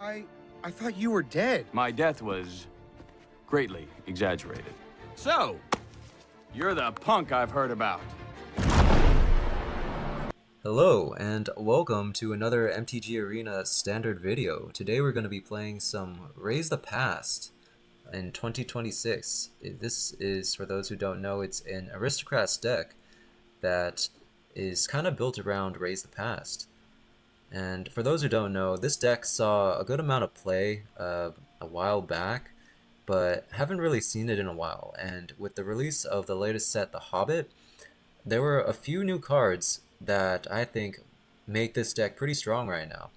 I thought you were dead. My death was greatly exaggerated. So, you're the punk I've heard about. Hello, and welcome to another MTG Arena Standard video. Today we're going to be playing some Raise the Past in 2026. This is, for those who don't know, it's an Aristocrats deck that is kind of built around Raise the Past. And for those who don't know, this deck saw a good amount of play a while back, but haven't really seen it in a while. And with the release of the latest set, the Hobbit, there were a few new cards that I think make this deck pretty strong right now.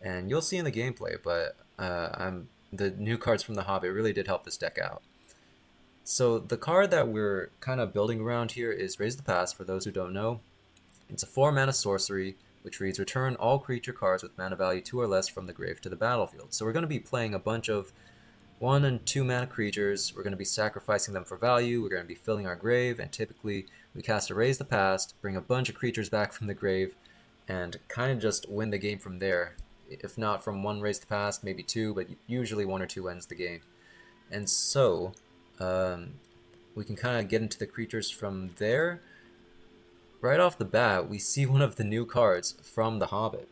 And you'll see in the gameplay, but the new cards from the Hobbit really did help this deck out. So the card that we're kind of building around here is Raise the Past, for those who don't know. It's a 4-mana sorcery, which reads, return all creature cards with mana value 2 or less from the grave to the battlefield. So we're going to be playing a bunch of 1 and 2 mana creatures. We're going to be sacrificing them for value. We're going to be filling our grave, and typically we cast a Raise the Past, bring a bunch of creatures back from the grave, and kind of just win the game from there. If not from 1 Raise the Past, maybe 2, but usually 1 or 2 ends the game. And so we can kind of get into the creatures from there. Right off the bat, we see one of the new cards from the Hobbit.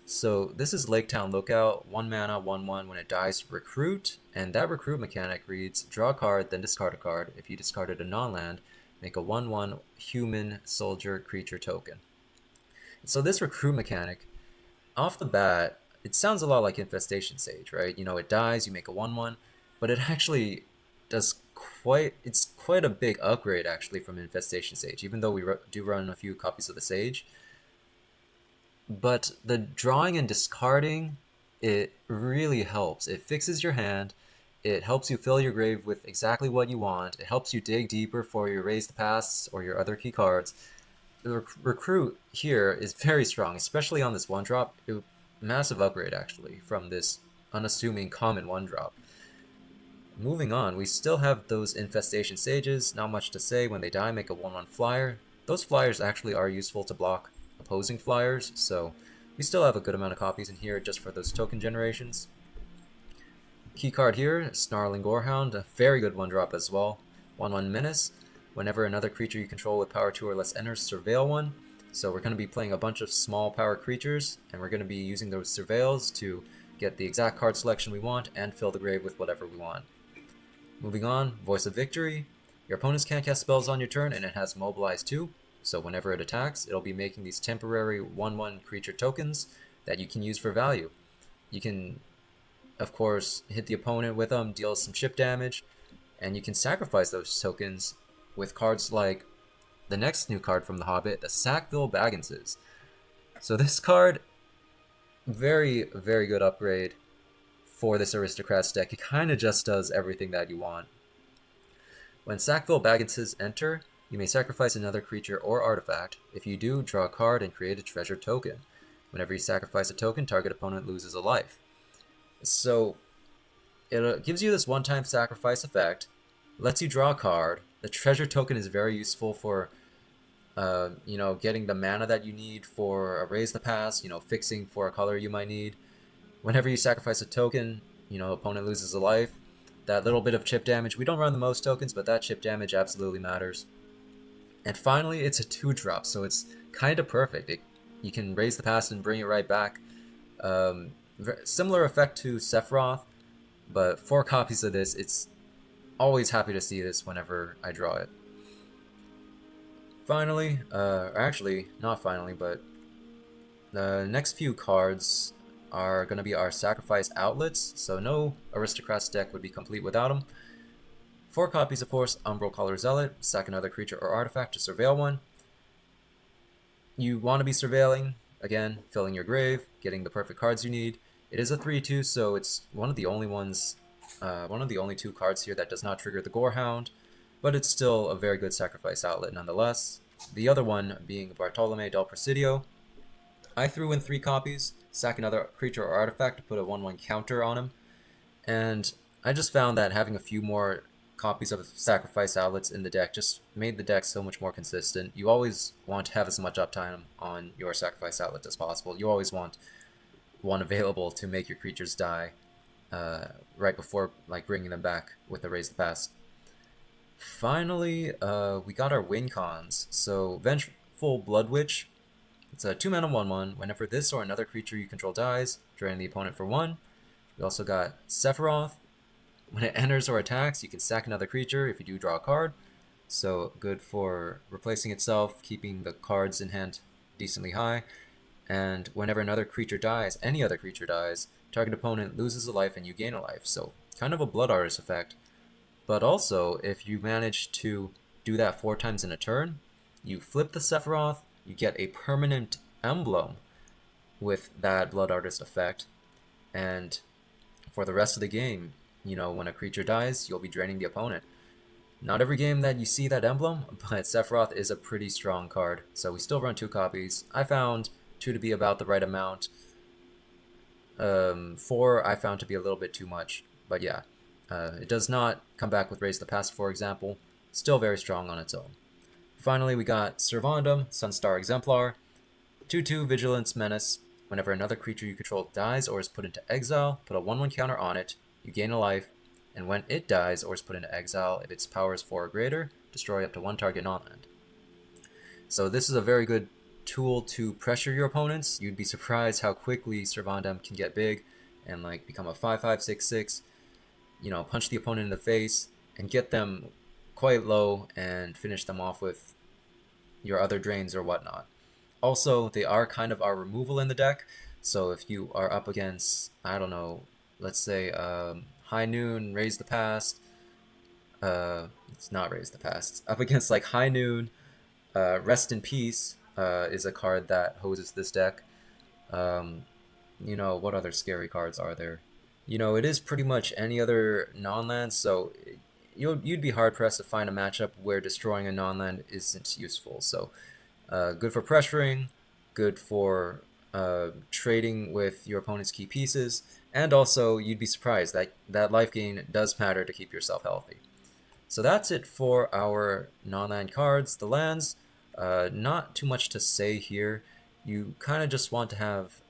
So this is Lake Town Lookout, 1 mana, 1/1. When it dies, recruit, and that recruit mechanic reads, draw a card, then discard a card. If you discarded a non-land, make a 1/1 human soldier creature token. So this recruit mechanic, off the bat, it sounds a lot like Infestation Sage, right? You know, it dies, you make a 1/1, but it actually does it's quite a big upgrade actually from Infestation Sage, even though we do run a few copies of the Sage. But the drawing and discarding, it really helps. It fixes your hand, it helps you fill your grave with exactly what you want, it helps you dig deeper for your Raise the Pasts or your other key cards. The recruit here is very strong, especially on this 1-drop. Massive upgrade actually from this unassuming common 1-drop. Moving on, we still have those Infestation Sages. Not much to say. When they die, make a 1/1 flyer. Those flyers actually are useful to block opposing flyers, so we still have a good amount of copies in here just for those token generations. Key card here, Snarling Gorehound, a very good 1-drop as well. 1/1 Menace. Whenever another creature you control with power 2 or less enters, surveil one. So we're going to be playing a bunch of small power creatures, and we're going to be using those surveils to get the exact card selection we want and fill the grave with whatever we want. Moving on, Voice of Victory. Your opponents can't cast spells on your turn, and it has Mobilize 2. So whenever it attacks, it'll be making these temporary 1/1 creature tokens that you can use for value. You can, of course, hit the opponent with them, deal some chip damage, and you can sacrifice those tokens with cards like the next new card from the Hobbit, the Sackville-Bagginses. So this card, very, very good upgrade for this Aristocrats deck. It kind of just does everything that you want. When Sackville-Bagginses enter, you may sacrifice another creature or artifact. If you do, draw a card and create a treasure token. Whenever you sacrifice a token, target opponent loses a life. So it gives you this one-time sacrifice effect, lets you draw a card. The treasure token is very useful for getting the mana that you need for a Raise the Past, fixing for a color you might need. Whenever you sacrifice a token, opponent loses a life. That little bit of chip damage, we don't run the most tokens, but that chip damage absolutely matters. And finally, it's a 2-drop, so it's kind of perfect. You can Raise the Past and bring it right back. Similar effect to Sephiroth, but 4 copies of this, it's always happy to see this whenever I draw it. Finally, actually, not finally, but the next few cards are going to be our sacrifice outlets, so no Aristocrats deck would be complete without them. 4 copies, of course, Umbral Color Zealot, sack another creature or artifact to surveil one. You want to be surveilling, again, filling your grave, getting the perfect cards you need. It is a 3/2, so it's one of the only 2 cards here that does not trigger the Gorehound, but it's still a very good sacrifice outlet nonetheless. The other one being Bartolomé del Presidio. I threw in 3 copies, sack another creature or artifact to put a 1/1 counter on him, and I just found that having a few more copies of sacrifice outlets in the deck just made the deck so much more consistent. You always want to have as much uptime on your sacrifice outlet as possible. You always want one available to make your creatures die right before like bringing them back with the Raise the Past. Finally, we got our win cons. So Vengeful Bloodwitch, it's a 2-mana 1/1. Whenever this or another creature you control dies, drain the opponent for 1. We also got Sephiroth. When it enters or attacks, you can sack another creature if you do draw a card. So good for replacing itself, keeping the cards in hand decently high. And whenever another creature dies, any other creature dies, target opponent loses a life and you gain a life. So kind of a Blood Artist effect. But also, if you manage to do that 4 times in a turn, you flip the Sephiroth, you get a permanent emblem with that Blood Artist effect. And for the rest of the game, you know, when a creature dies, you'll be draining the opponent. Not every game that you see that emblem, but Sephiroth is a pretty strong card. So we still run 2 copies. I found 2 to be about the right amount. 4 I found to be a little bit too much. But yeah, it does not come back with Raise the Past, for example. Still very strong on its own. Finally, we got Sir Vondam, Sunstar Exemplar. 2/2 Vigilance Menace. Whenever another creature you control dies or is put into exile, put a 1/1 counter on it. You gain a life, and when it dies or is put into exile, if its power is 4 or greater, destroy up to 1 target non-land. So this is a very good tool to pressure your opponents. You'd be surprised how quickly Sir Vondam can get big and like become a 5/5 6/6. You know, punch the opponent in the face and get them quite low and finish them off with your other drains or whatnot. Also, they are kind of our removal in the deck. So if you are up against, I don't know, let's say High Noon, Raise the Past. It's not Raise the Past. It's up against like High Noon, Rest in Peace is a card that hoses this deck. You know, what other scary cards are there? You know, it is pretty much any other non-land, so you'd be hard-pressed to find a matchup where destroying a non-land isn't useful. So good for pressuring, good for trading with your opponent's key pieces, and also you'd be surprised that that life gain does matter to keep yourself healthy. So that's it for our non-land cards. The lands, not too much to say here. You kind of just want to have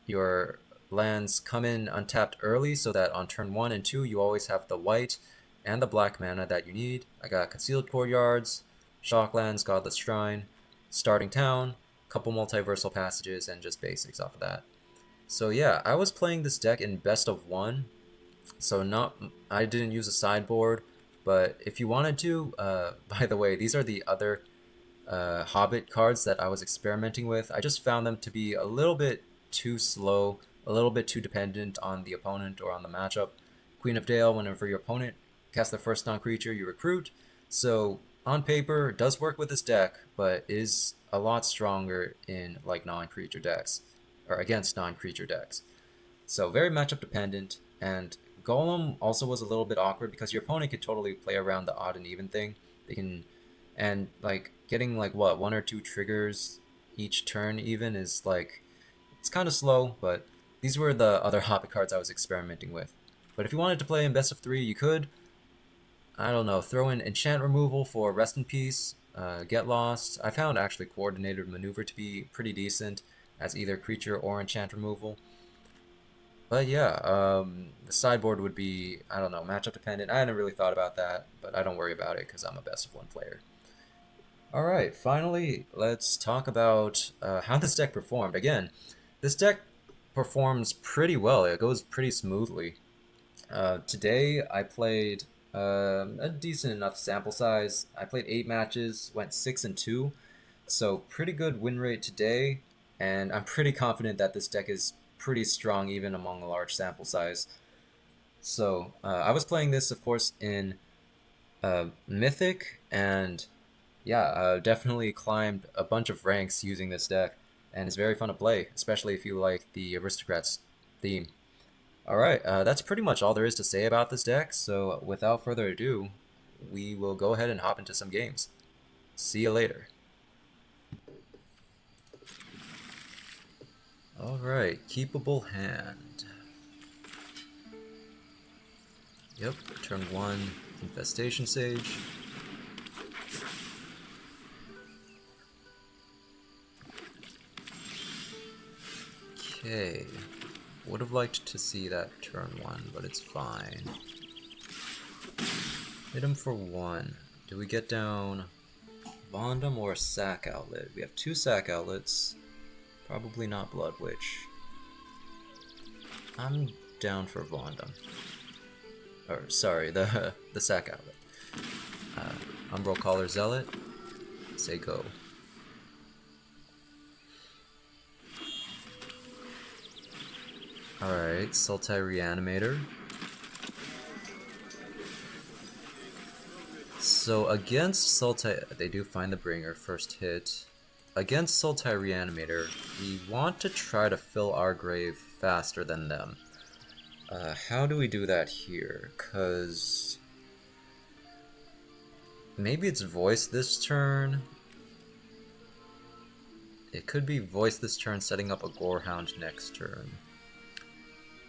your lands come in untapped early so that on turn 1 and 2 you always have the white and the black mana that you need. I got Concealed Courtyards, Shocklands, Godless Shrine, Starting Town, couple Multiversal Passages, and just basics off of that. So yeah, I was playing this deck in best of 1, so I didn't use a sideboard, but if you wanted to, by the way, these are the other Hobbit cards that I was experimenting with. I just found them to be a little bit too slow, a little bit too dependent on the opponent or on the matchup. Queen of Dale, whenever your opponent casts their first non-creature, you recruit. So on paper, it does work with this deck, but is a lot stronger in like non-creature decks, or against non-creature decks. So very matchup dependent, and Gollum also was a little bit awkward because your opponent could totally play around the odd and even thing. They can, and like getting like what, 1 or 2 triggers each turn even is like, it's kind of slow, but these were the other Hobbit cards I was experimenting with. But if you wanted to play in best of 3, you could, I don't know, throw in enchant removal for Rest in Peace, Get Lost. I found actually Coordinated Maneuver to be pretty decent as either creature or enchant removal. But yeah, the sideboard would be, I don't know, matchup dependent. I hadn't really thought about that, but I don't worry about it because I'm a best of 1 player. Alright, finally, let's talk about how this deck performed. Again, this deck performs pretty well. It goes pretty smoothly. Today, I played a decent enough sample size. I played 8 matches, went 6-2, so pretty good win rate today, and I'm pretty confident that this deck is pretty strong even among a large sample size. So I was playing this, of course, in Mythic, and yeah, definitely climbed a bunch of ranks using this deck, and it's very fun to play, especially if you like the Aristocrats theme. Alright, that's pretty much all there is to say about this deck, so without further ado, we will go ahead and hop into some games. See you later. Alright, keepable hand. Yep, turn 1, Infestation Sage. Okay. Would have liked to see that turn 1, but it's fine. Hit him for 1. Do we get down Vondam or a sack outlet? We have 2 sack outlets. Probably not Bloodwitch. I'm down for Vondam. Or sorry, the sack outlet. Umbral Collar Zealot. Say go. Alright, Sultai Reanimator. So against Sultai, they do find the Bringer first hit. Against Sultai Reanimator, we want to try to fill our grave faster than them. How do we do that here? Cause maybe it's Voice this turn. It could be Voice this turn, setting up a Gorehound next turn.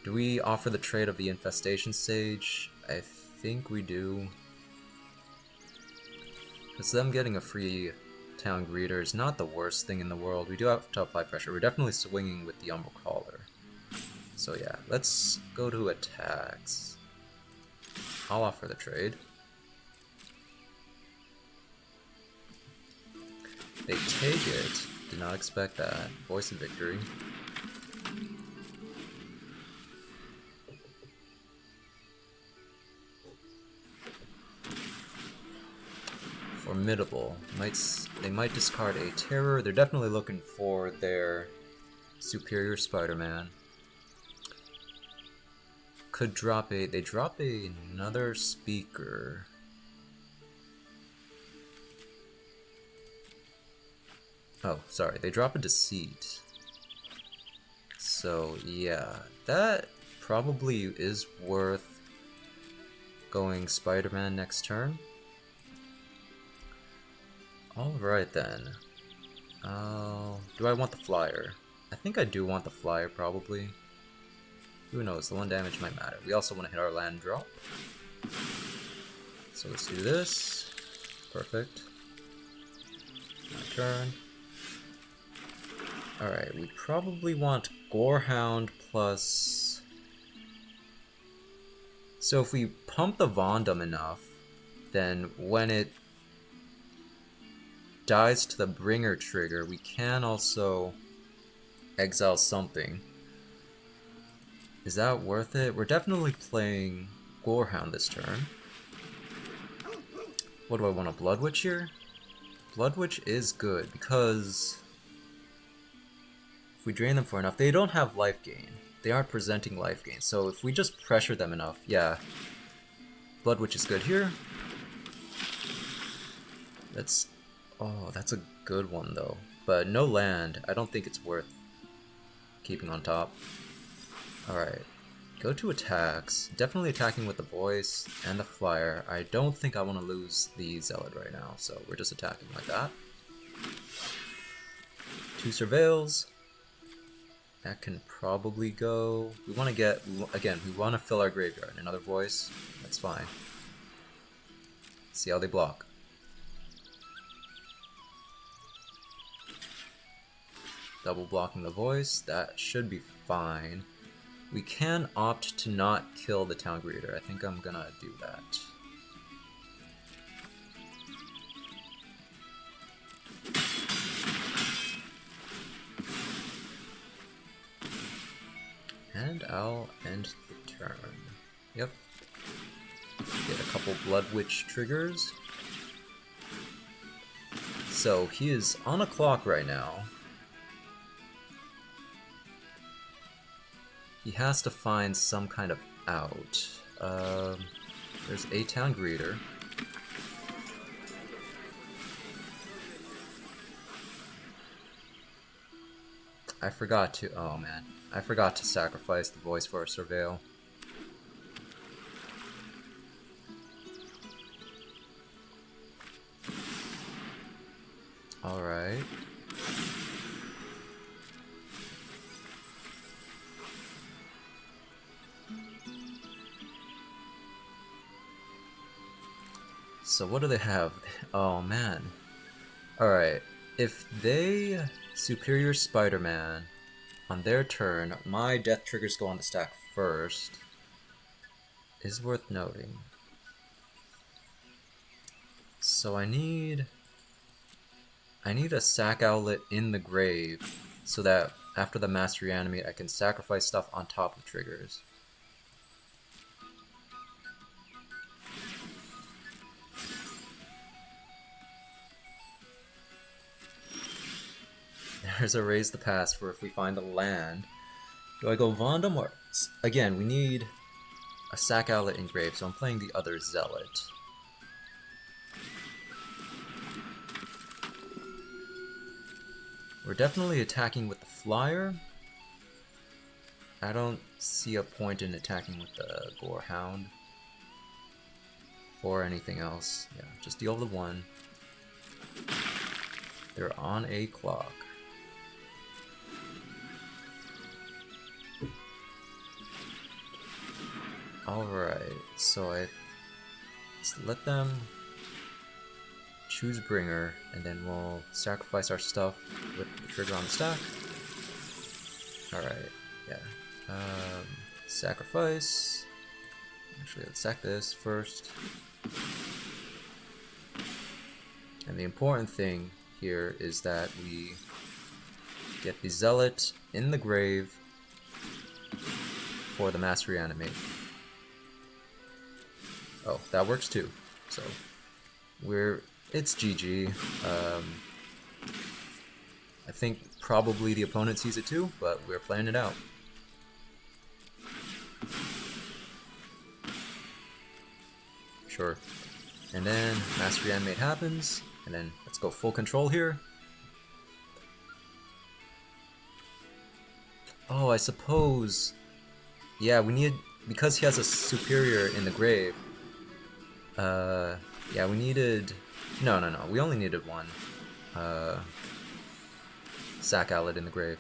Do we offer the trade of the Infestation Sage? I think we do. Because them getting a free town greeter is not the worst thing in the world. We do have to apply pressure. We're definitely swinging with the Umbral Collar. So yeah, let's go to attacks. I'll offer the trade. They take it. Did not expect that. Voice of Victory. Formidable. They might discard a Terror. They're definitely looking for their Superior Spider-Man. Could drop a... They drop another Speaker. Oh, sorry. They drop a Deceit. So, yeah. That probably is worth going Spider-Man next turn. Alright then. Do I want the flyer? I think I do want the flyer, probably. Who knows, the 1 damage might matter. We also want to hit our land drop. So let's do this. Perfect. My turn. Alright, we probably want Gorehound plus... So if we pump the Vondam enough, then when it dies to the Bringer trigger, we can also exile something. Is that worth it? We're definitely playing Gorehound this turn. What do I want, a Bloodwitch here? Bloodwitch is good because if we drain them for enough, they don't have life gain. They aren't presenting life gain, so if we just pressure them enough, yeah. Bloodwitch is good here. Oh, that's a good one though. But no land, I don't think it's worth keeping on top. Alright, go to attacks. Definitely attacking with the Voice and the Flyer. I don't think I want to lose the Zealot right now, so we're just attacking like that. 2 Surveils. That can probably go. We want to get, again, we want to fill our graveyard. Another Voice, that's fine. See how they block. Double blocking the Voice, that should be fine. We can opt to not kill the Town Greeter. I think I'm gonna do that. And I'll end the turn. Yep. Get a couple Bloodwitch triggers. So he is on a clock right now. He has to find some kind of out. There's a Town Greeter. I forgot to, oh man. I forgot to sacrifice the Voice for a Surveil. Alright. So what do they have? Oh man. Alright. If they Superior Spider-Man on their turn, my death triggers go on the stack first. Is worth noting. So I need a sack outlet in the grave so that after the mass reanimate I can sacrifice stuff on top of triggers. There's a raise the pass for if we find a land. Do I go Vondam or... Again, we need a sack outlet in grave, so I'm playing the other Zealot. We're definitely attacking with the flyer. I don't see a point in attacking with the Gorehound. Or anything else. Yeah, just deal the 1. They're on a clock. Alright, so let's let them choose Bringer, and then we'll sacrifice our stuff with the trigger on the stack. Alright, yeah. Sacrifice. Actually, let's sack this first. And the important thing here is that we get the Zealot in the grave for the mass reanimate. Oh, that works too. So it's GG. I think probably the opponent sees it too, but we're playing it out. Sure. And then mass reanimate happens, and then let's go full control here. Oh, I suppose. Yeah, we need, because he has a superior in the grave. Yeah, we needed... No, we only needed 1. Sack outlet in the grave.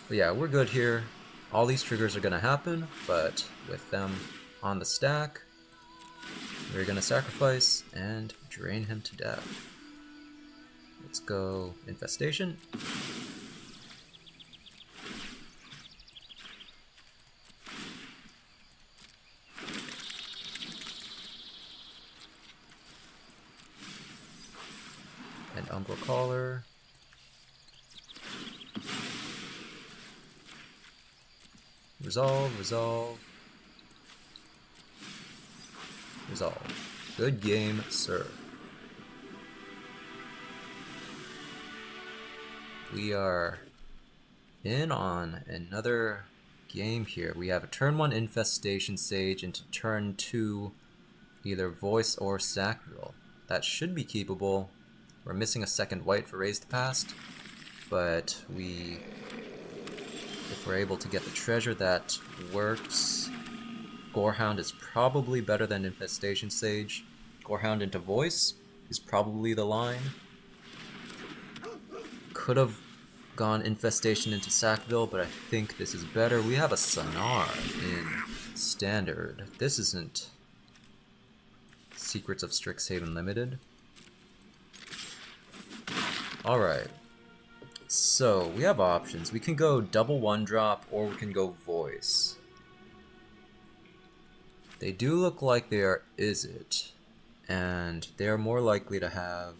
But yeah, we're good here. All these triggers are gonna happen, but with them on the stack, we're gonna sacrifice and drain him to death. Let's go Infestation. And Umbral Caller. Resolve. Good game, sir. We are in on another game here. We have a turn 1 Infestation Sage into turn 2 either Voice or Sackville. That should be keepable. We're missing a second white for Raise the Past, but if we're able to get the treasure, that works. Gorehound is probably better than Infestation Sage. Gorehound into Voice is probably the line. Could have gone Infestation into Sackville, but I think this is better. We have a Sonar in Standard. This isn't Secrets of Strixhaven Limited. Alright, so we have options. We can go double 1-drop, or we can go Voice. They do look like they are Izzet, and they are more likely to have...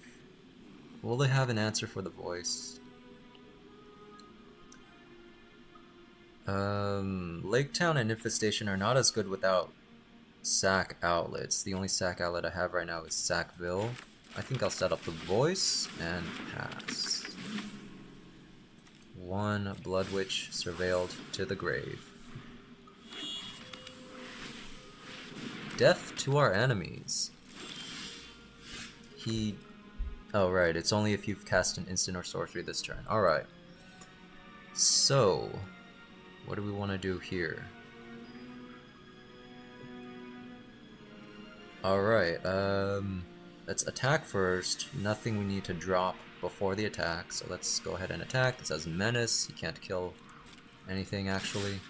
Will they have an answer for the Voice? Lake Town and Infestation are not as good without sack outlets. The only sack outlet I have right now is Sackville. I think I'll set up the Voice and pass. 1 Bloodwitch surveilled to the grave. Death to our enemies. Oh right, it's only if you've cast an instant or sorcery this turn. Alright. So, what do we want to do here? Alright, let's attack first. Nothing we need to drop before the attack, so let's go ahead and attack. This has Menace. He can't kill anything, actually.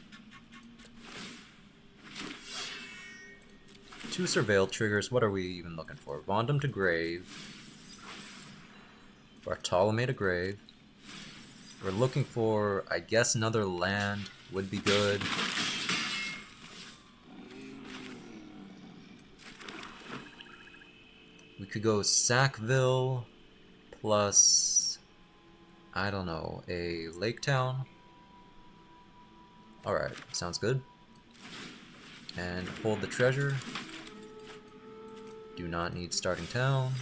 2 Surveilled triggers. What are we even looking for? Vondam to grave. Bartolomé to grave. We're looking for, I guess, another land would be good. We could go Sackville plus, I don't know, a lake town. Alright, sounds good. And hold the treasure. Do not need starting town.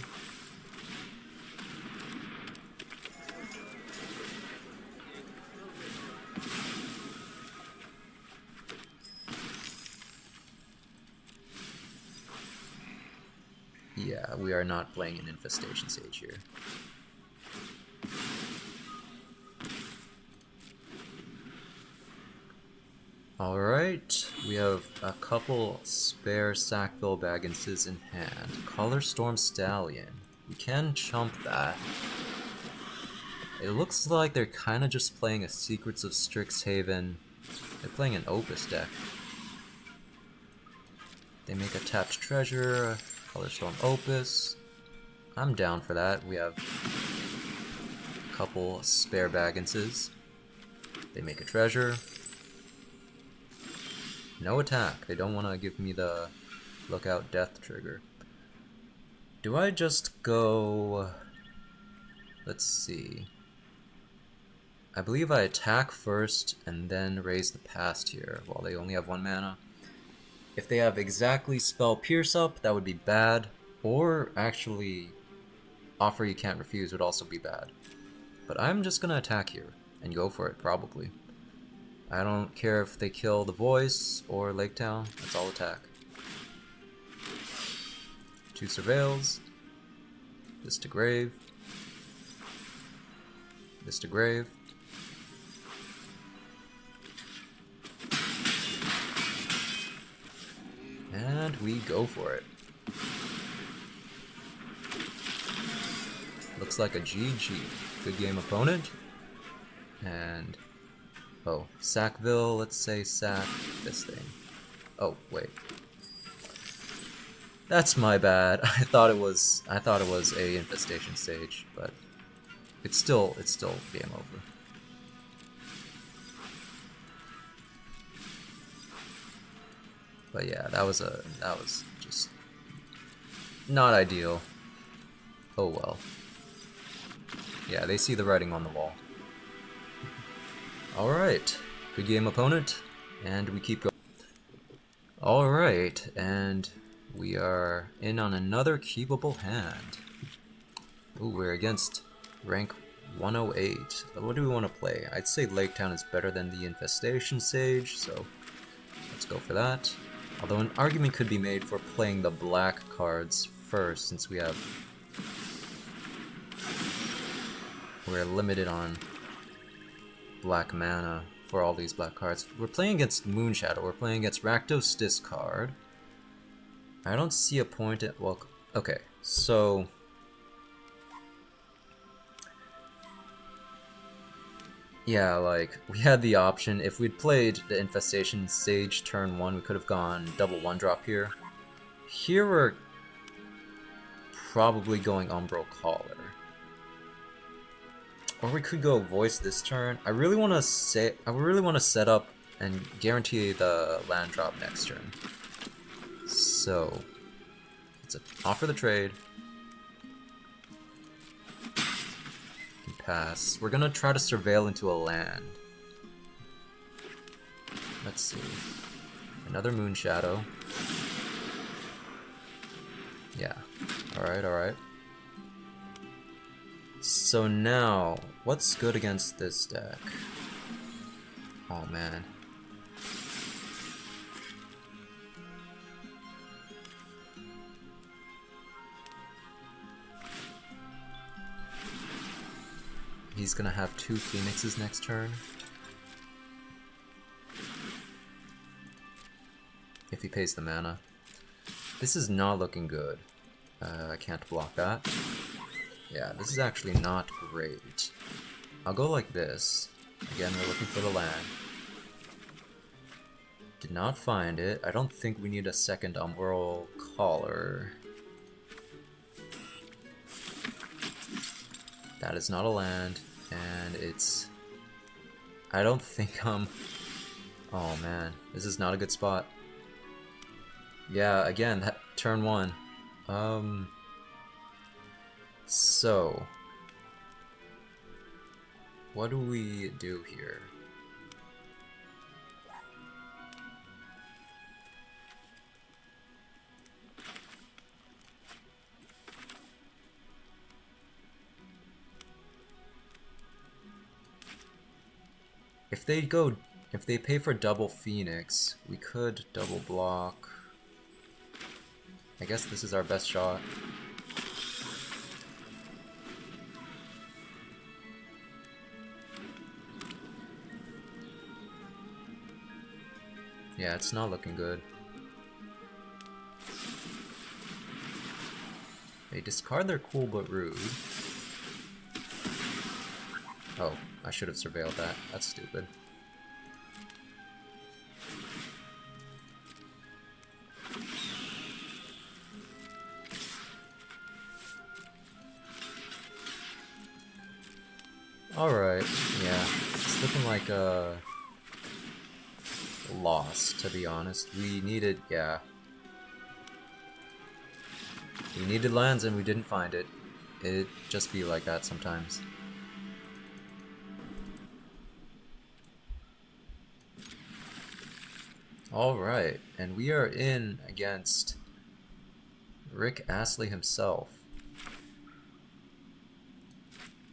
Yeah, we are not playing an Infestation Sage here. Alright, we have a couple spare Sackville-Bagginses in hand. Colorstorm Stallion. We can chump that. It looks like they're kind of just playing a Secrets of Strixhaven. They're playing an Opus deck. They make a tapped treasure, Colorstorm Opus. I'm down for that. We have a couple spare Bagginses. They make a treasure. No attack. They don't want to give me the lookout death trigger. Do I just go... Let's see. I believe I attack first and then raise the past here while they only have 1 mana. If they have exactly spell Pierce up, that would be bad. Or actually, Offer You Can't Refuse would also be bad. But I'm just gonna attack here and go for it, probably. I don't care if they kill the Voice or Lake Town, that's all attack. 2 Surveils. This to Grave. This to Grave. And we go for it. Looks like a GG. Good game, opponent. And... oh, Sackville, let's say sack this thing. Oh, wait. That's my bad. I thought it was a Infestation Sage, but it's still game over. But yeah, that was just not ideal. Oh well. Yeah, they see the writing on the wall. Alright, good game, opponent, and we keep going. Alright, and we are in on another keepable hand. Ooh, we're against rank 108. What do we want to play? I'd say Lake Town is better than the Infestation Sage, so let's go for that. Although an argument could be made for playing the black cards first, since we're limited on black mana for all these black cards. We're playing against Moonshadow, we're playing against Rakdos discard. I don't see a point at, well, okay, so yeah, like, we had the option, if we'd played the Infestation Sage turn 1, we could have gone double 1-drop here. Here we're probably going Umbral Caller. Or we could go Voice this turn. I really want to set up and guarantee the land drop next turn. So let's offer the trade. Pass. We're gonna try to surveil into a land. Let's see. Another Moonshadow. Yeah. Alright, alright. So now, what's good against this deck? Oh man. He's gonna have 2 Phoenixes next turn. If he pays the mana. This is not looking good. I can't block that. Yeah, this is actually not great. I'll go like this. Again, we're looking for the land. Did not find it. I don't think we need a second Umbral Caller. That is not a land, and it's I don't think oh man, this is not a good spot. Yeah, again, turn 1. So what do we do here? If they pay for double Phoenix, we could double block. I guess this is our best shot. Yeah, it's not looking good. They discard their cool but rude. Oh, I should have surveilled that. That's stupid. Alright, yeah. It's looking like a loss, to be honest. We needed, yeah. We needed lands and we didn't find it. It'd just be like that sometimes. Alright, and we are in against Rick Astley himself.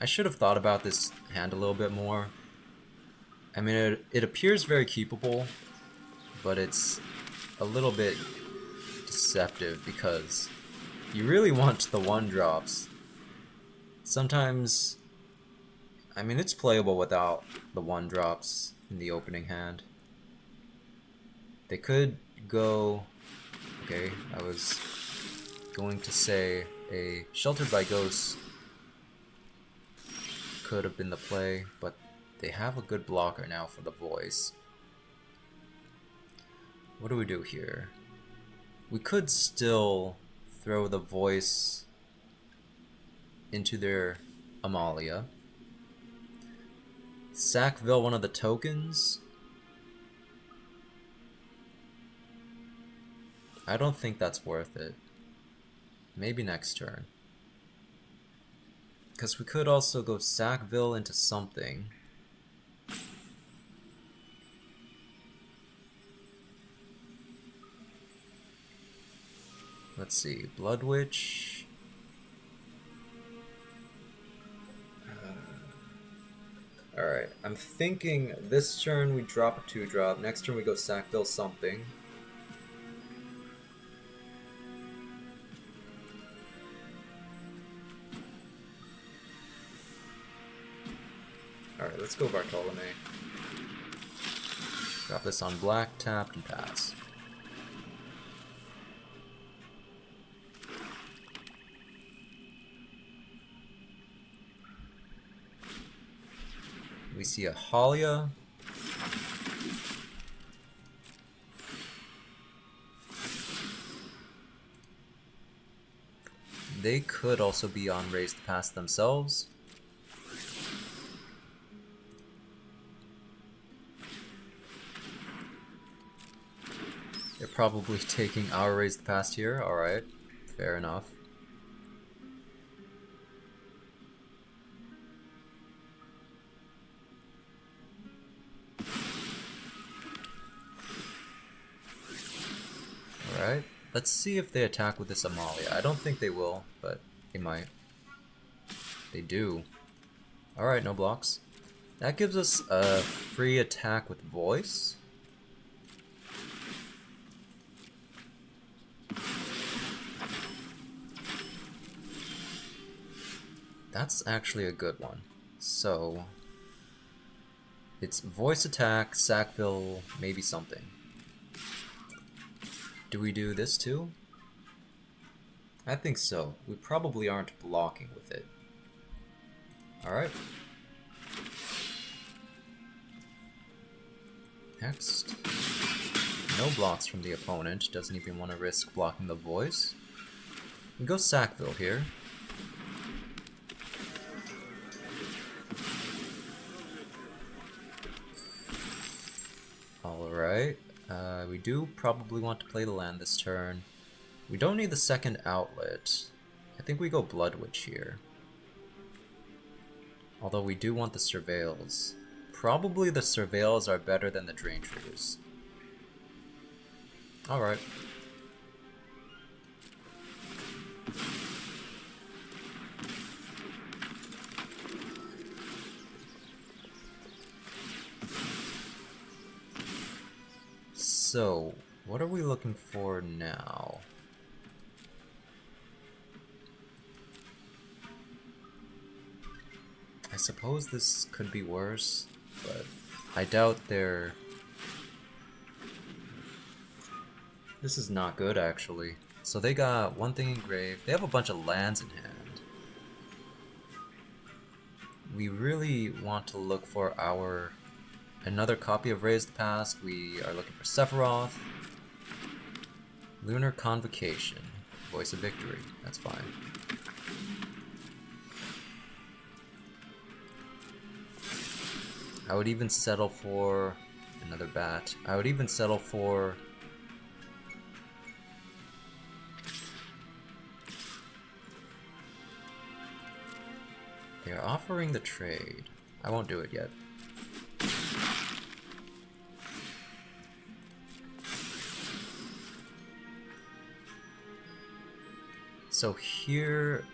I should have thought about this hand a little bit more. I mean, it appears very keepable, but it's a little bit deceptive because you really want the 1-drops. Sometimes, I mean, it's playable without the 1-drops in the opening hand. They could go, okay, I was going to say a Sheltered by Ghosts could have been the play, but they have a good blocker now for the voice. What do we do here? We could still throw the voice into their Amalia. Sackville one of the tokens. I don't think that's worth it. Maybe next turn. Because we could also go Sackville into something. Let's see, Bloodwitch. Alright, I'm thinking this turn we drop a 2-drop, next turn we go Sackville something. Alright, let's go Bartolomé. Drop this on black, tapped, and pass. We see a Halia. They could also be on Raised Pass themselves. They're probably taking our Raised Past here. Alright, fair enough. Alright, let's see if they attack with this Amalia. I don't think they will, but they might. They do. Alright, no blocks. That gives us a free attack with voice. That's actually a good one. So, it's voice attack, Sackville, maybe something. Do we do this too? I think so. We probably aren't blocking with it. Alright. Next. No blocks from the opponent. Doesn't even want to risk blocking the voice. We go Sackville here. Alright, we do probably want to play the land this turn. We don't need the second outlet. I think we go Bloodwitch here. Although we do want the Surveils. Probably the Surveils are better than the Drain triggers. Alright. So, what are we looking for now? I suppose this could be worse, but I doubt they're... This is not good, actually. So they got one thing engraved. They have a bunch of lands in hand. We really want to look for our... Another copy of Raise the Past. We are looking for Sephiroth. Lunar Convocation. Voice of Victory. That's fine. I would even settle for another bat. I would even settle for... They're offering the trade. I won't do it yet. So here,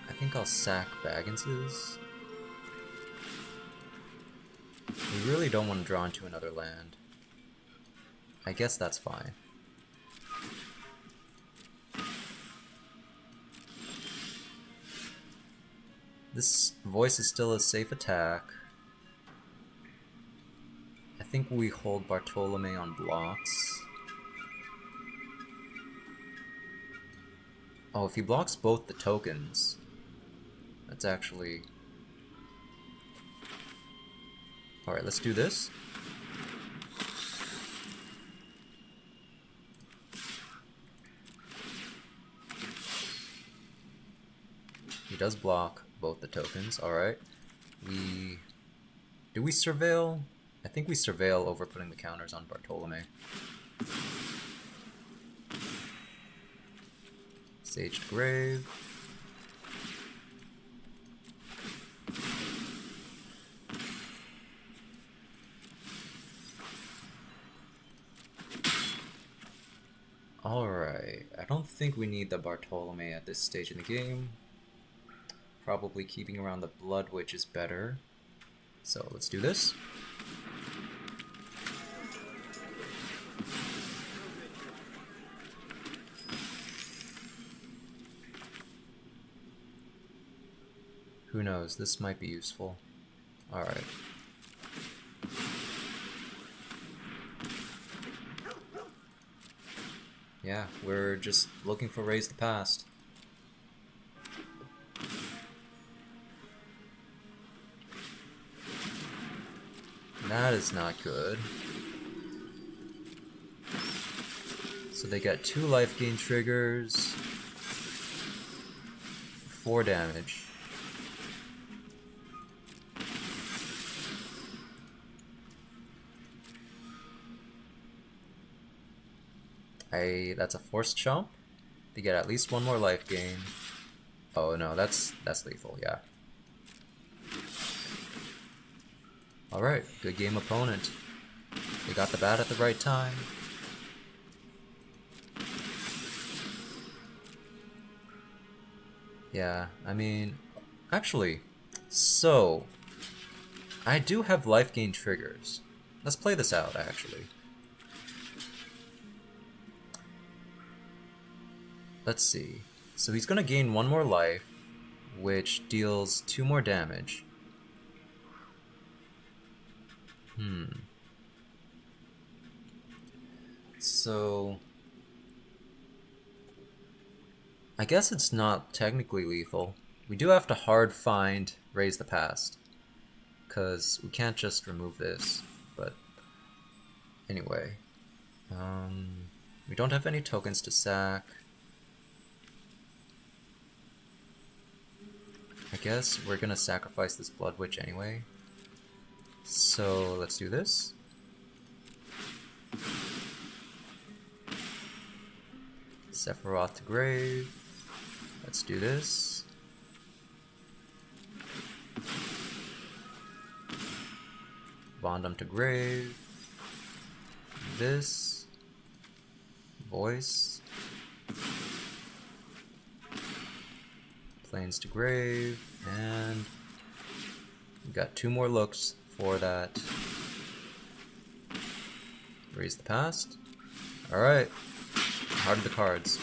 I think I'll sack Bagginses. We really don't want to draw into another land. I guess that's fine. This voice is still a safe attack. I think we hold Bartolomé on blocks. Oh, if he blocks both the tokens, that's actually... Alright, let's do this. He does block both the tokens, alright. Do we surveil? I think we surveil over putting the counters on Bartolomé. Saged Grave. Alright, I don't think we need the Bartolomé at this stage in the game. Probably keeping around the Bloodwitch is better. So let's do this. Who knows, this might be useful. Alright. Yeah, we're just looking for Raise the Past. That is not good. So they get 2 life gain triggers, 4 damage. That's a forced chump. They get at least 1 more life gain. Oh no, that's lethal, yeah. Alright, good game opponent. They got the bat at the right time. Yeah, I mean, actually, so, I do have life gain triggers. Let's play this out, actually. Let's see. So he's gonna gain 1 more life, which deals 2 more damage. So I guess it's not technically lethal. We do have to hard find Raise the Past, because we can't just remove this. But anyway, we don't have any tokens to sack. I guess we're gonna sacrifice this Bloodwitch anyway. So let's do this. Sephiroth to grave. Let's do this. Vondam to grave. This. Voice. Plains to grave. And we got 2 more looks for that. Raise the past. Alright. Heart of the cards.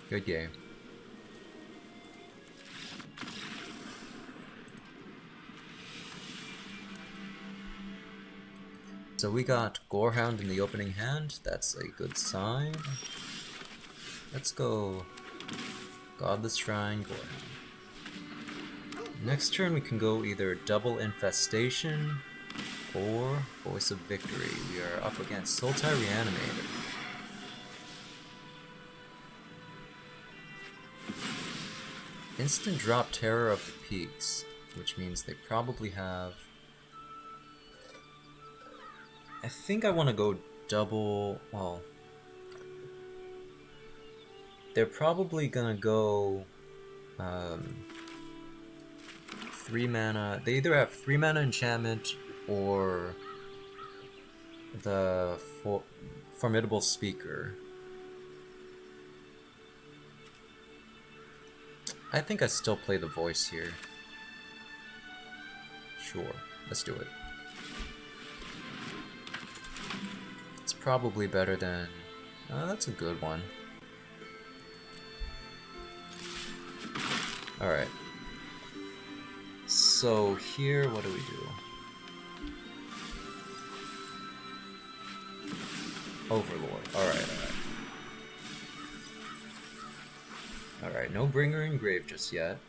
Good game. So we got Gorehound in the opening hand. That's a good sign. Let's go Godless Shrine, Gorehound. Next turn we can go either double Infestation or Voice of Victory. We are up against Sultai Reanimator. Instant drop Terror of the Peaks, which means they probably have... I think I want to go double... well... they're probably gonna go... 3 mana... they either have 3 mana enchantment or... the Formidable Speaker. I think I still play the voice here. Sure, let's do it. It's probably better than... that's a good one. Alright. So here, what do we do? Overlord. Alright. Alright, no Bringer in grave just yet.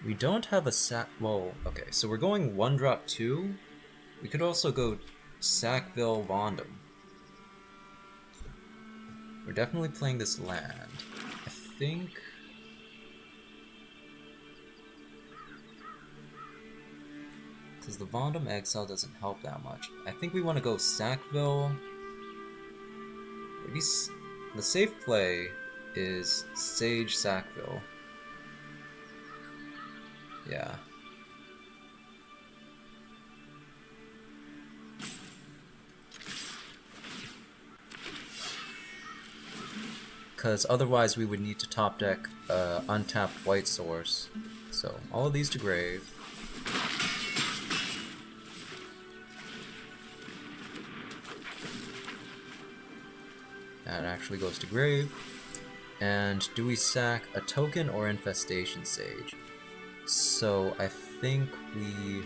We don't have a well, okay, so we're going 1-drop 2. We could also go Sackville-Bagginses. We're definitely playing this land. I think... because the Vondam exile doesn't help that much. I think we want to go Sackville. Maybe the safe play is Sage Sackville. Yeah. Because otherwise we would need to top deck untapped white source. So all of these to grave. That actually goes to grave. And do we sack a token or Infestation Sage? So I think we...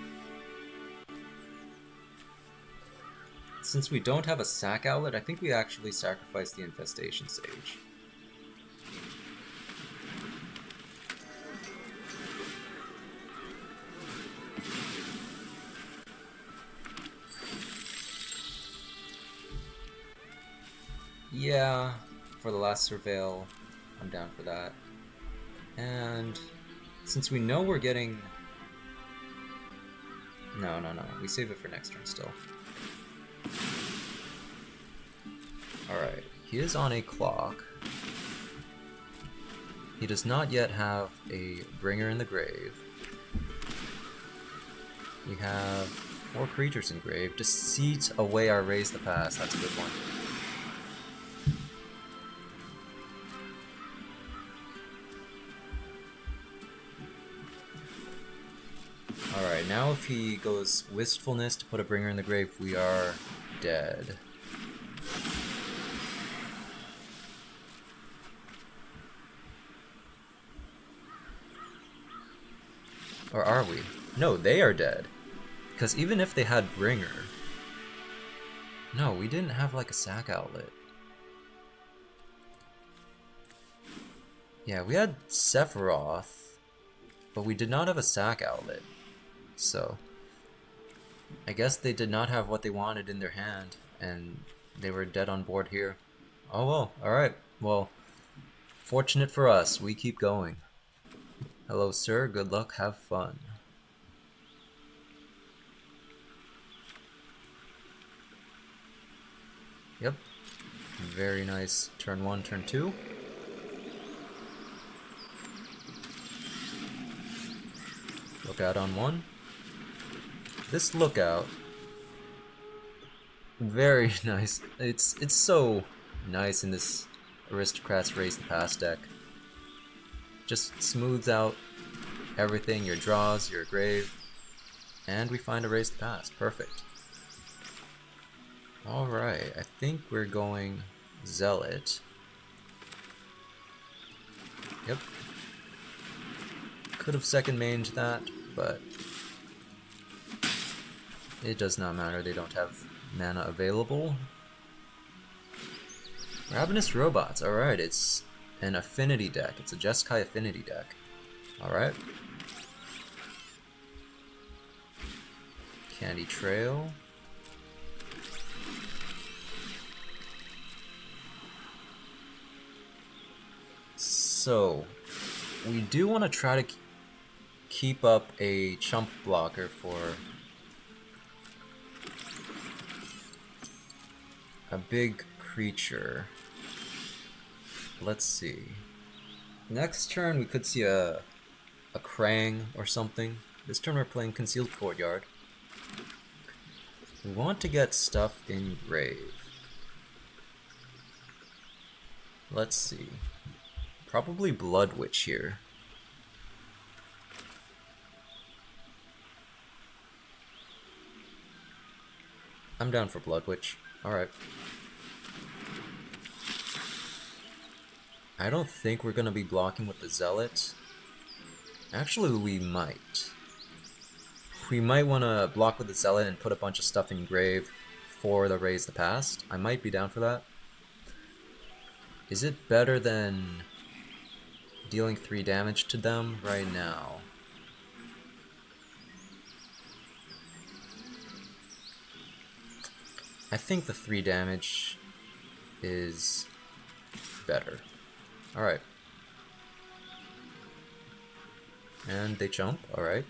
since we don't have a sack outlet, I think we actually sacrifice the Infestation Sage. Yeah, for the last Surveil, I'm down for that. And since we know we're getting... No, we save it for next turn still. Alright, he is on a clock. He does not yet have a Bringer in the grave. We have 4 creatures in grave. Deceit away our Raise the Past, that's a good one. Alright, now if he goes Wistfulness to put a Bringer in the grave, we are dead. Or are we? No, they are dead. Because even if they had Bringer... no, we didn't have like a sack outlet. Yeah, we had Sephiroth, but we did not have a sack outlet. So, I guess they did not have what they wanted in their hand, and they were dead on board here. Oh well, alright. Well, fortunate for us, we keep going. Hello sir, good luck, have fun. Yep. Very nice. Turn 1, turn 2. Lookout on 1. This lookout, very nice. It's so nice in this Aristocrats Raise the Pass deck. Just smooths out everything, your draws, your grave, and we find a Raise the Pass. Perfect. Alright, I think we're going Zealot. Yep. Could have second mained that, but it does not matter, they don't have mana available. Ravenous Robots, alright, it's an affinity deck. It's a Jeskai affinity deck. Alright. Candy Trail. So, we do want to try to keep up a chump blocker for a big creature. Let's see. Next turn we could see a Krang or something. This turn we're playing Concealed Courtyard. We want to get stuff in grave. Let's see. Probably Bloodwitch here. I'm down for Bloodwitch. Alright. I don't think we're gonna be blocking with the Zealot. Actually, we might. We might want to block with the Zealot and put a bunch of stuff in grave for the Raise the Past. I might be down for that. Is it better than dealing 3 damage to them right now? I think the 3 damage is better. Alright. And they jump, alright.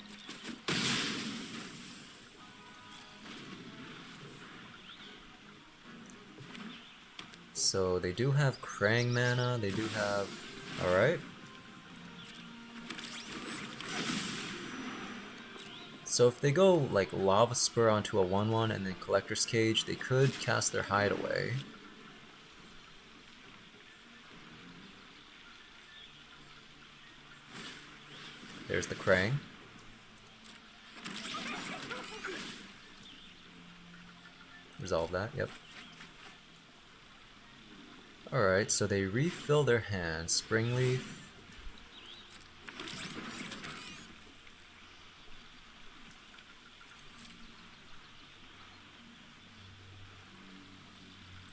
So they do have Krang mana, they do have... Alright. So if they go like Lava Spur onto a 1/1 and then Collector's Cage, they could cast their Hideaway. There's the Krang. Resolve that, yep. Alright, so they refill their hand. Springleaf.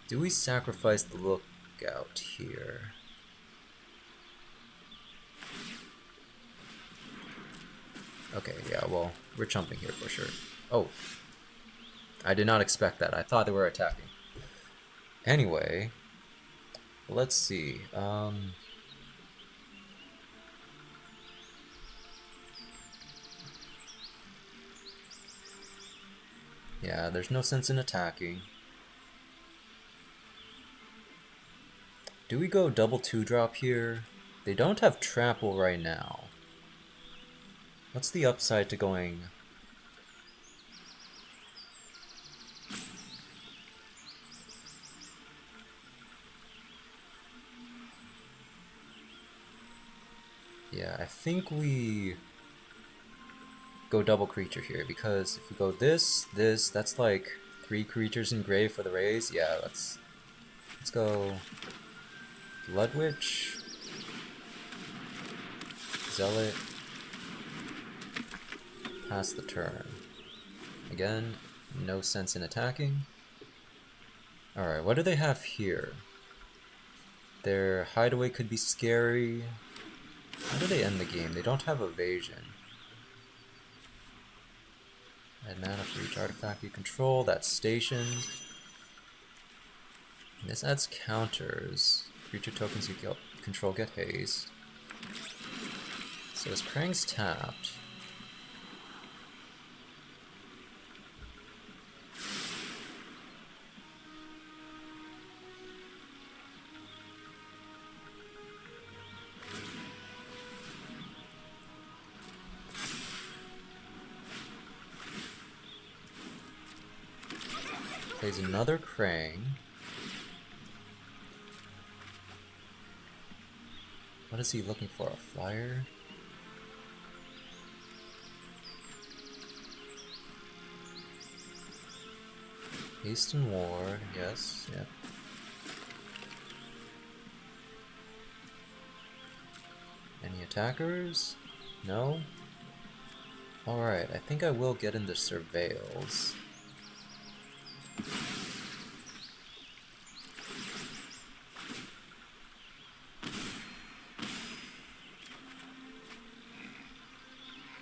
Do we sacrifice the Lookout here? Okay, yeah, well, we're chumping here for sure. Oh. I did not expect that. I thought they were attacking. Anyway, let's see. Yeah, there's no sense in attacking. Do we go double 2-drop here? They don't have trample right now. What's the upside to going... Yeah, I think we go double creature here, because if we go this, that's like 3 creatures in grave for the raise. Yeah, let's go Bloodwitch, Zealot, pass the turn. Again, no sense in attacking. Alright, what do they have here? Their Hideaway could be scary. How do they end the game? They don't have evasion. Add mana for each artifact you control that's stationed. And this adds counters. Creature tokens you control get haste. So his Krang's tapped. Plays another Krang. What is he looking for? A flyer? Haste and Ward, yes, yeah. Any attackers? No? Alright, I think I will get into Surveils.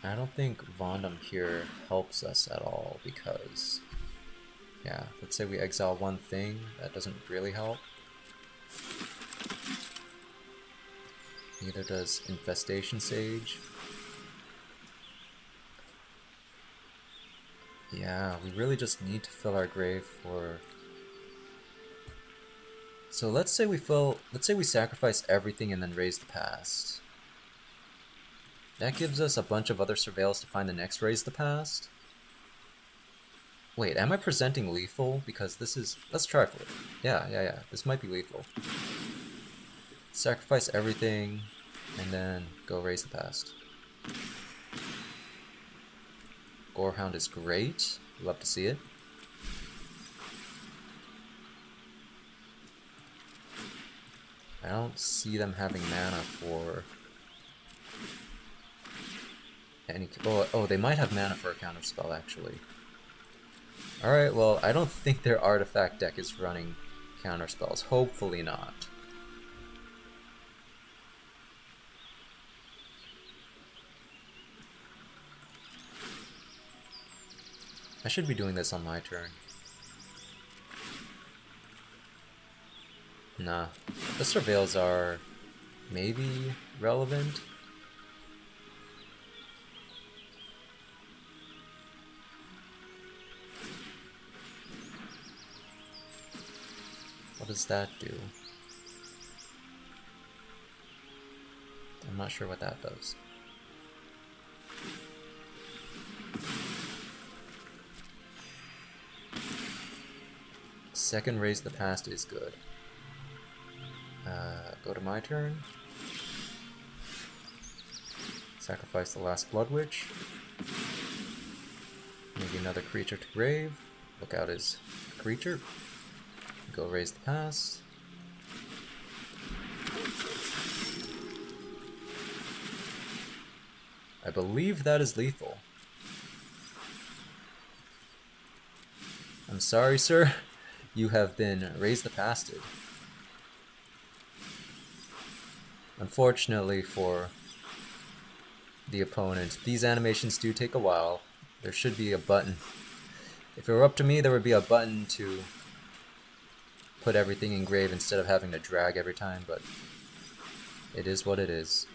I don't think Vondam here helps us at all because, yeah, let's say we exile one thing, that doesn't really help. Neither does Infestation Sage. Yeah, we really just need to fill our grave for... So let's say we sacrifice everything and then raise the past. That gives us a bunch of other surveils to find the next Raise the Past. Wait, am I presenting lethal? Because this is... Let's try for it. Yeah. This might be lethal. Sacrifice everything, and then go Raise the Past. Gorehound is great. Love to see it. I don't see them having mana for... Oh, they might have mana for a counterspell, actually. Alright, well, I don't think their artifact deck is running counterspells. Hopefully not. I should be doing this on my turn. Nah. The Surveils are maybe relevant. What does that do? I'm not sure what that does. Second Raise the Past is good. Go to my turn. Sacrifice the last Bloodwitch. Maybe another creature to grave. Look out his creature. Go Raise the Past. I believe that is lethal. I'm sorry, sir. You have been Raise the Pasted. Unfortunately for the opponent, these animations do take a while. There should be a button. If it were up to me, there would be a button to put everything in grave instead of having to drag every time, but it is what it is.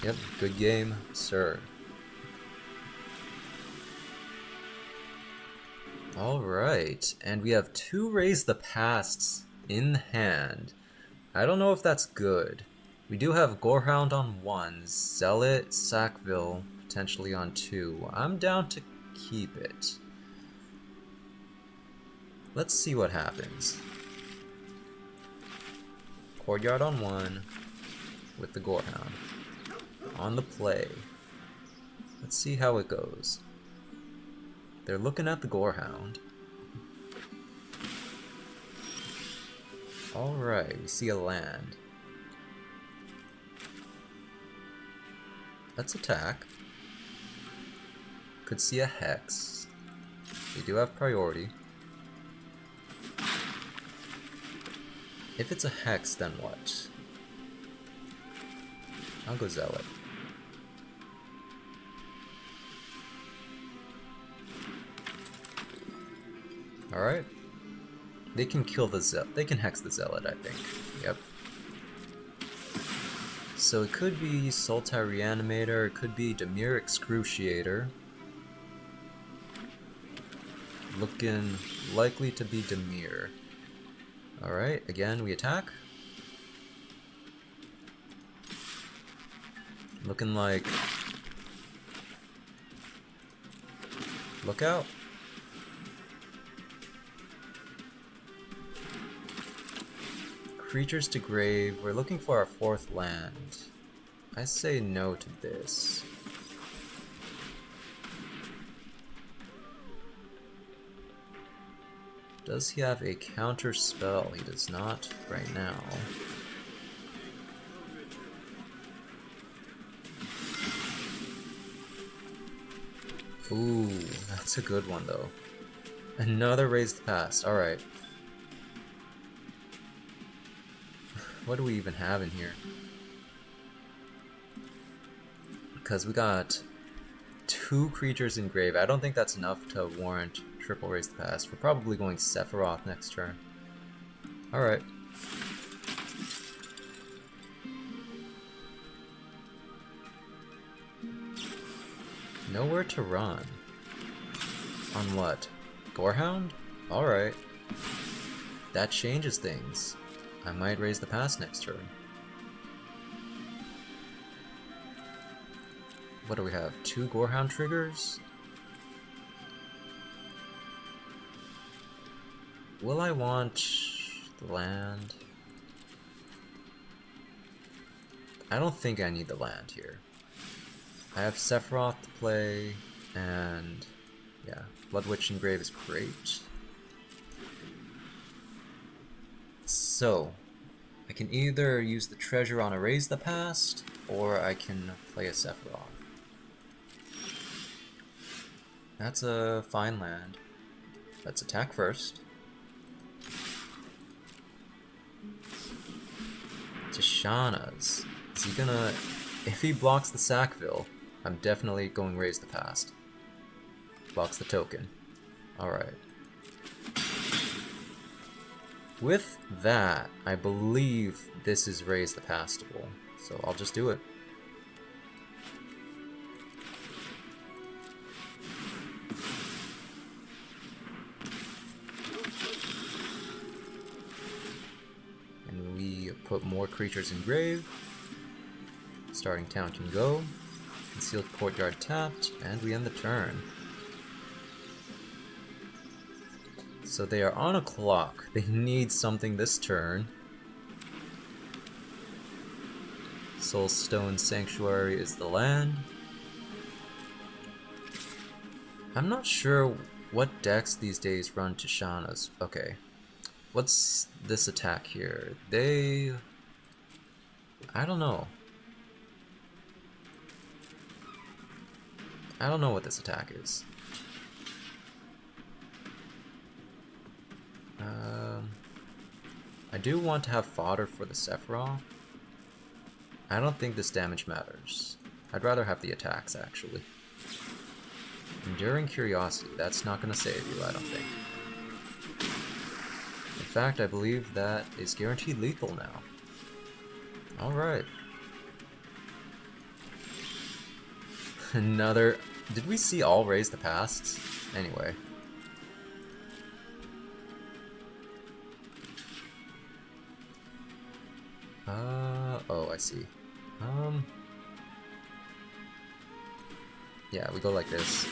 Yep, good game, sir. Alright, and we have 2 Raise the Pasts in hand. I don't know if that's good. We do have Gorehound on 1, Zealot, Sackville, potentially on 2. I'm down to keep it. Let's see what happens. Courtyard on 1 with the Gorehound. On the play. Let's see how it goes. They're looking at the Gorehound. Alright, we see a land. Let's attack. Could see a Hex. They do have priority. If it's a Hex, then what? I'll go Zealot. Alright. They can kill the Zealot. They can hex the Zealot, I think. Yep. So it could be Sultai Reanimator, it could be Dimir Excruciator. Looking likely to be Dimir. Alright, again we attack. Looking like... Look out. Creatures to grave. We're looking for our 4th land. I say no to this. Does he have a counter spell? He does not right now. Ooh, that's a good one though. Another Raise the Past. Alright. What do we even have in here? Because we got 2 creatures in grave. I don't think that's enough to warrant triple Raise the Past. We're probably going Sephiroth next turn. Alright. Nowhere to run. On what? Gorehound? Alright. That changes things. I might Raise the Past next turn. What do we have? 2 Gorehound triggers? Will I want the land? I don't think I need the land here. I have Sephiroth to play, and yeah, Bloodwitch in grave is great. So, I can either use the treasure on Erase the Past, or I can play a Sephiroth. That's a fine land. Let's attack first. Tishana's. Is he gonna... If he blocks the Sackville, I'm definitely going Raise the Past. Blocks the token. Alright. With that, I believe this is Raise the Pastable, so I'll just do it. And we put more creatures in grave. Starting town can go. Concealed Courtyard tapped, and we end the turn. So they are on a clock. They need something this turn. Soulstone Sanctuary is the land. I'm not sure what decks these days run Tishana's. Okay. What's this attack here? I don't know. I don't know what this attack is. I do want to have fodder for the Sephiroth. I don't think this damage matters. I'd rather have the attacks, actually. Enduring Curiosity, that's not going to save you, I don't think. In fact, I believe that is guaranteed lethal now. Alright. Another... Did we see all Raise the Pasts? Anyway. Oh, I see. Yeah, we go like this.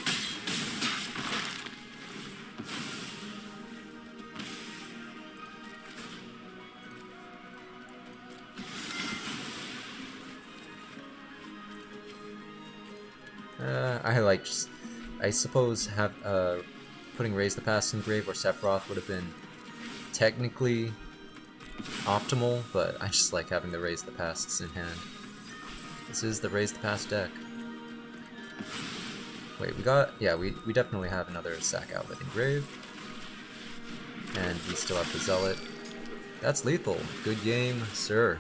I suppose putting Raise the Past in grave or Sephiroth would have been technically optimal, but I just like having the Raise the Pasts in hand. This is the Raise the Past deck. Wait, we definitely have another Sack Outlet in grave. And we still have the Zealot. That's lethal. Good game, sir.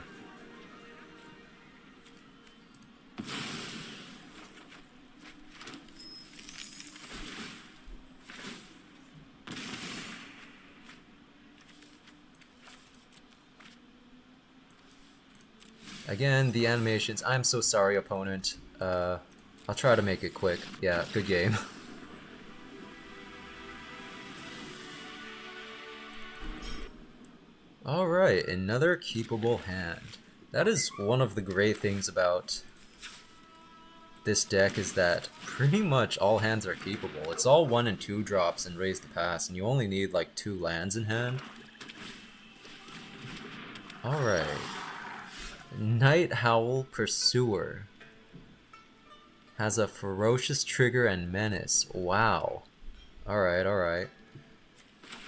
Again, the animations. I'm so sorry, opponent. I'll try to make it quick. Yeah, good game. Alright, another keepable hand. That is one of the great things about this deck, is that pretty much all hands are keepable. It's all 1 and 2 drops and raise the pass, and you only need like 2 lands in hand. Alright. Night Howl Pursuer has a ferocious trigger and menace. Wow. Alright, alright.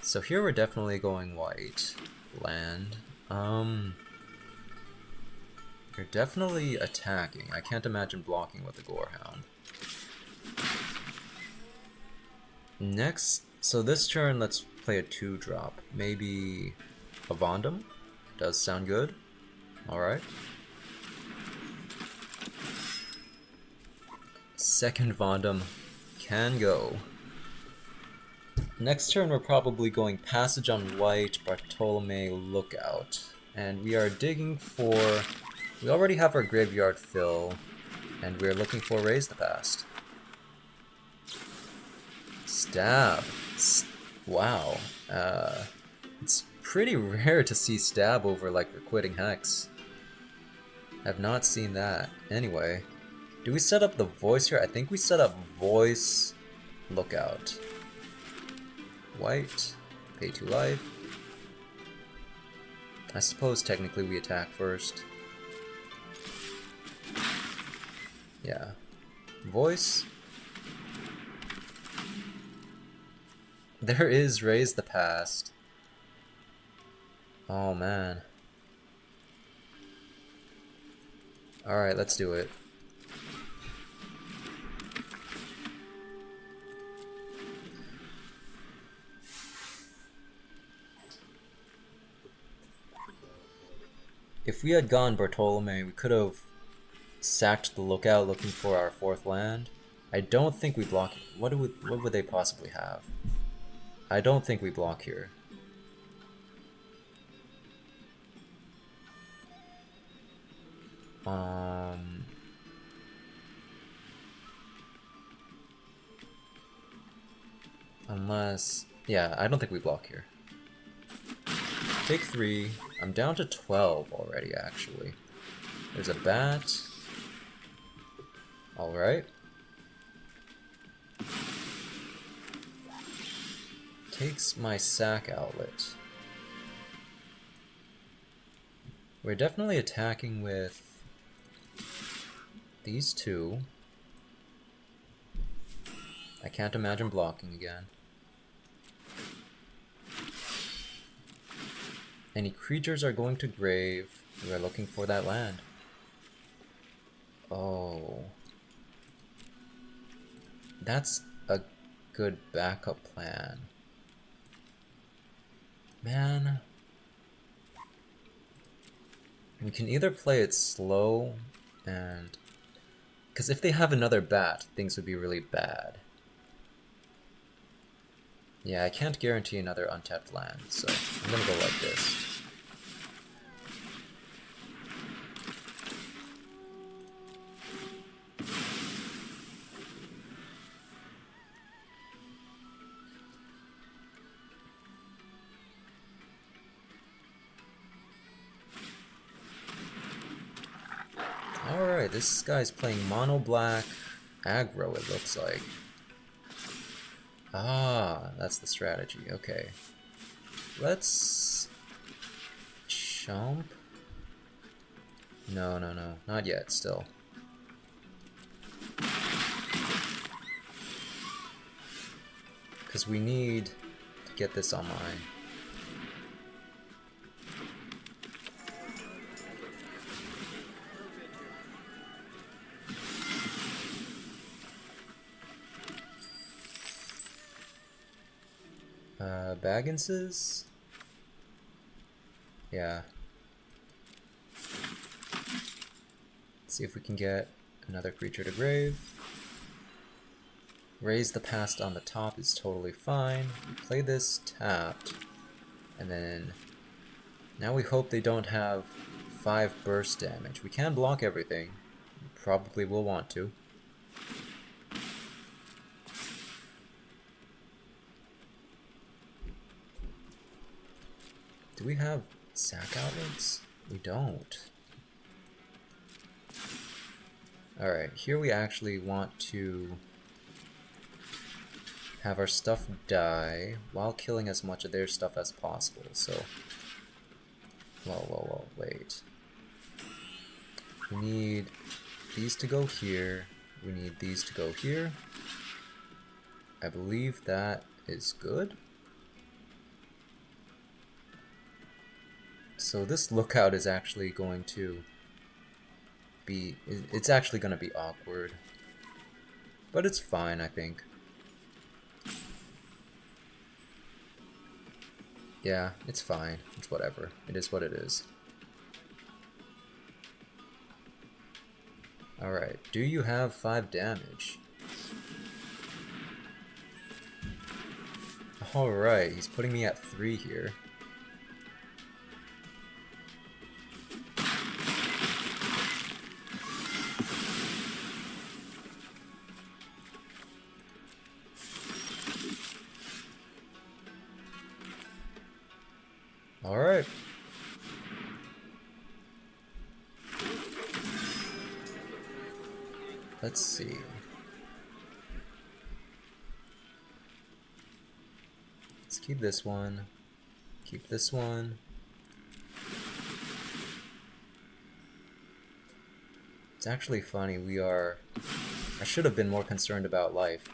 So here we're definitely going white. Land. You're definitely attacking. I can't imagine blocking with the Gorehound. Next, so this turn, let's play a 2-drop. Maybe a Vondam? Does sound good. Alright. Second Vondam can go. Next turn we're probably going Passage on white, Bartolomé Lookout. And we are digging for... We already have our graveyard fill, and we're looking for Raise the Past. Stab. Wow. It's pretty rare to see Stab over like Requiting Hex. I've not seen that. Anyway, do we set up the Voice here? I think we set up Voice Lookout. White, pay 2 life. I suppose technically we attack first. Yeah. Voice. There is Raise the Past. Oh man. Alright, let's do it. If we had gone Bartolomé, we could have sacked the Lookout looking for our 4th land. I don't think we block. What would they possibly have? I don't think we block here. Unless, yeah, I don't think we block here. Take 3. I'm down to 12 already, actually. There's a bat. Alright. Takes my sack outlet. We're definitely attacking with these 2. I can't imagine blocking again. Any creatures are going to grave. We are looking for that land. Oh. That's a good backup plan. Man. We can either play it slow and... Because if they have another bat, things would be really bad. Yeah, I can't guarantee another untapped land, so I'm gonna go like this. Alright, this guy's playing mono black aggro, it looks like. Ah, that's the strategy. Okay. Let's chomp. No, no, no. Not yet, still. Because we need to get this online. Bagginses? Yeah. Let's see if we can get another creature to grave. Raise the Past on the top is totally fine. We play this tapped. And then now we hope they don't have 5 burst damage. We can block everything. Probably will want to. Do we have sack outlets? We don't. Alright, here we actually want to have our stuff die while killing as much of their stuff as possible, so... Whoa, wait. We need these to go here, we need these to go here. I believe that is good. So this lookout is actually going to be... It's actually going to be awkward. But it's fine, I think. Yeah, it's fine. It's whatever. It is what it is. Alright, do you have 5 damage? Alright, he's putting me at 3 here. Alright. Let's see. Let's keep this one. Keep this one. It's actually funny, we are... I should have been more concerned about life.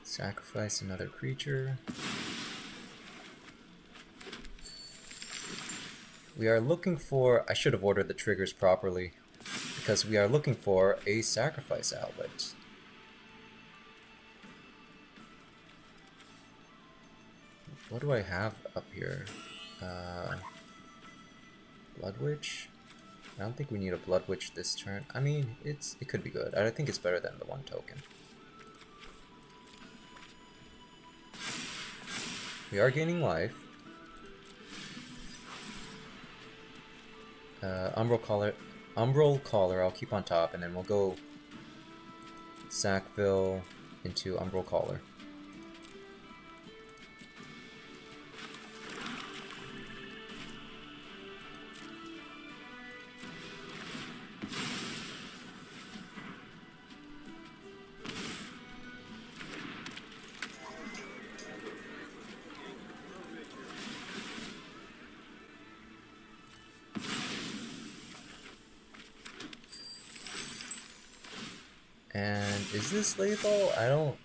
Sacrifice another creature. We are looking for... I should have ordered the triggers properly, because we are looking for a sacrifice outlet. What do I have up here? Bloodwitch? I don't think we need a Bloodwitch this turn. I mean, it could be good. I think it's better than the 1 token. We are gaining life. Umbral Collar, I'll keep on top, and then we'll go Sackville into Umbral Collar. And is this lethal? I don't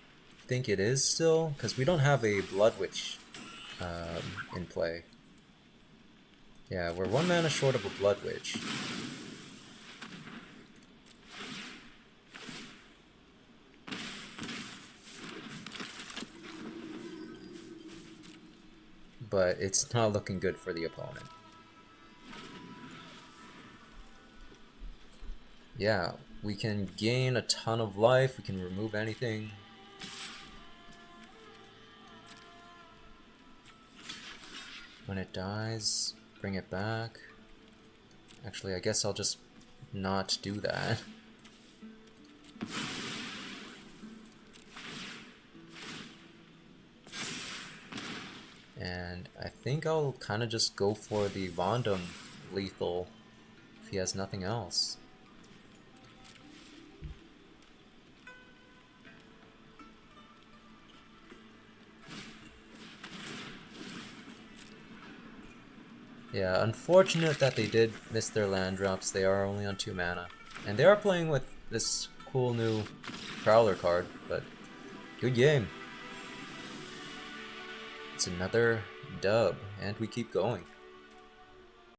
think it is still, because we don't have a Bloodwitch in play. Yeah, we're 1 mana short of a Bloodwitch. But it's not looking good for the opponent. Yeah, we can gain a ton of life, we can remove anything. When it dies, bring it back. Actually, I guess I'll just not do that. And I think I'll kind of just go for the Vondam lethal if he has nothing else. Yeah, unfortunate that they did miss their land drops. They are only on 2 mana. And they are playing with this cool new Prowler card, but good game. It's another dub, and we keep going.